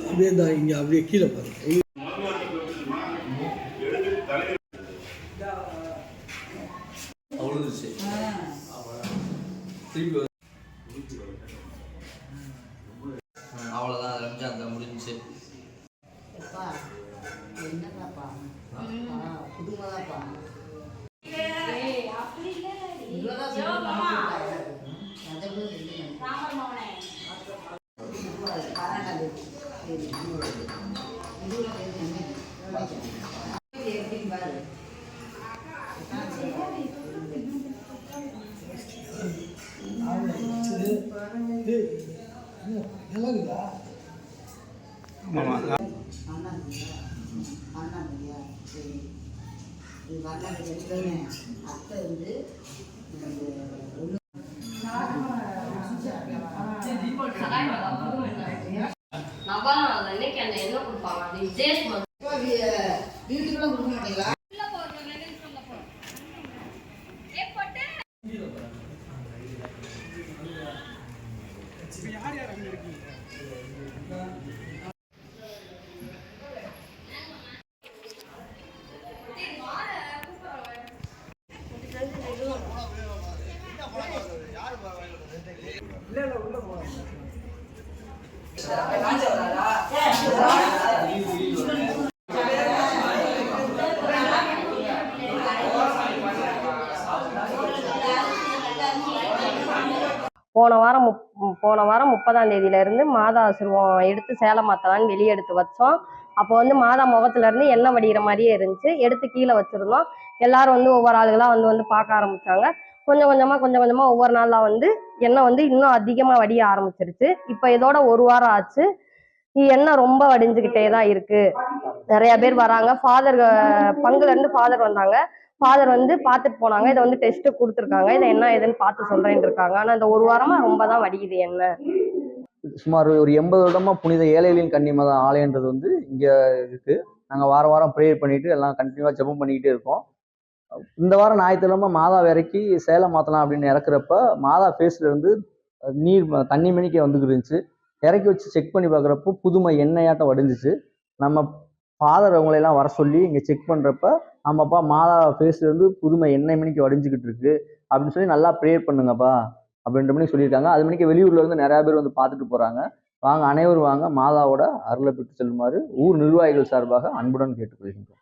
அப்படியே தான் இங்கே அப்படியே கீழே பாருங்க. அவ்வளோதான் ரம்ஜான் தான் முடிஞ்சிச்சு. என்னப்பா புதுமதாப்பா அத்தை வந்து என்ன கொடுப்பாங்க வீட்டுக்குள்ள கொடுக்க மாட்டீங்களா? போன வாரம் 30ஆம் தேதியிலேருந்து மாதா ஆசீர்வாதம் எடுத்து சேலை மாற்றலான்னு வெளியே எடுத்து வச்சோம். அப்போ வந்து மாதா முகத்துலேருந்து எண்ணெய் வடிகிற மாதிரியே இருந்துச்சு. எடுத்து கீழே வச்சுருந்தோம். எல்லாரும் வந்து ஒவ்வொரு ஆளுகளாக வந்து பார்க்க ஆரம்பித்தாங்க. கொஞ்சம் கொஞ்சமாக ஒவ்வொரு நாளாக வந்து எண்ணெய் வந்து இன்னும் அதிகமாக வடிய ஆரம்பிச்சிருச்சு. இப்போ இதோட 1 வாரம் ஆச்சு. எண்ணெய் ரொம்ப வடிஞ்சுக்கிட்டே தான் இருக்குது. நிறைய பேர் வராங்க. பங்குலேருந்து ஃபாதர் வந்தாங்க. ஃபாதர் வந்து பார்த்துட்டு போனாங்க. இதை வந்து டெஸ்ட்டு கொடுத்துருக்காங்க. இதை என்ன ஏதுன்னு பார்த்து சொல்கிறேன்னு இருக்காங்க. ஆனால் இந்த 1 வாரமாக ரொம்ப தான் வடிக்குது எண்ணெய். சுமார் ஒரு 80 வருடமாக புனித ஏழைகளின் கன்னிமதம் ஆலயன்றது வந்து இங்கே இருக்குது. நாங்கள் வாரம் ப்ரேயர் பண்ணிட்டு எல்லாம் கண்டினியூவாக ஜெபம் பண்ணிக்கிட்டே இருக்கோம். இந்த வாரம் ஞாயிற்றுக்கிழமை மாதா இறக்கி சேலை மாற்றலாம் அப்படின்னு இறக்குறப்ப மாதா ஃபேஸ்ல இருந்து தண்ணி மணிக்கு வந்துக்கிட்டு இருந்துச்சு. இறக்கி வச்சு செக் பண்ணி பார்க்குறப்போ புதுமை எண்ணெயாட்டம் வடிஞ்சிச்சு. நம்ம ஃபாதர் அவங்களையெல்லாம் வர சொல்லி இங்கே செக் பண்ணுறப்ப ஆமாப்பா மாதா ஃபேஸ்லேருந்து புதுமை எண்ணெய் மணிக்கு வடிஞ்சிக்கிட்டு இருக்கு அப்படின்னு சொல்லி நல்லா ப்ரேயர் பண்ணுங்கப்பா அப்படின்ற மாதிரி சொல்லியிருக்காங்க. அது மணிக்கு வெளியூர்லேருந்து நிறையா பேர் வந்து பார்த்துட்டு போகிறாங்க. வாங்க அனைவரும் வாங்க மாதாவோட அருளை பெற்று செல்லுமாறு ஊர் நிர்வாகிகள் சார்பாக அன்புடன் கேட்டுக்கொள்கின்றோம்.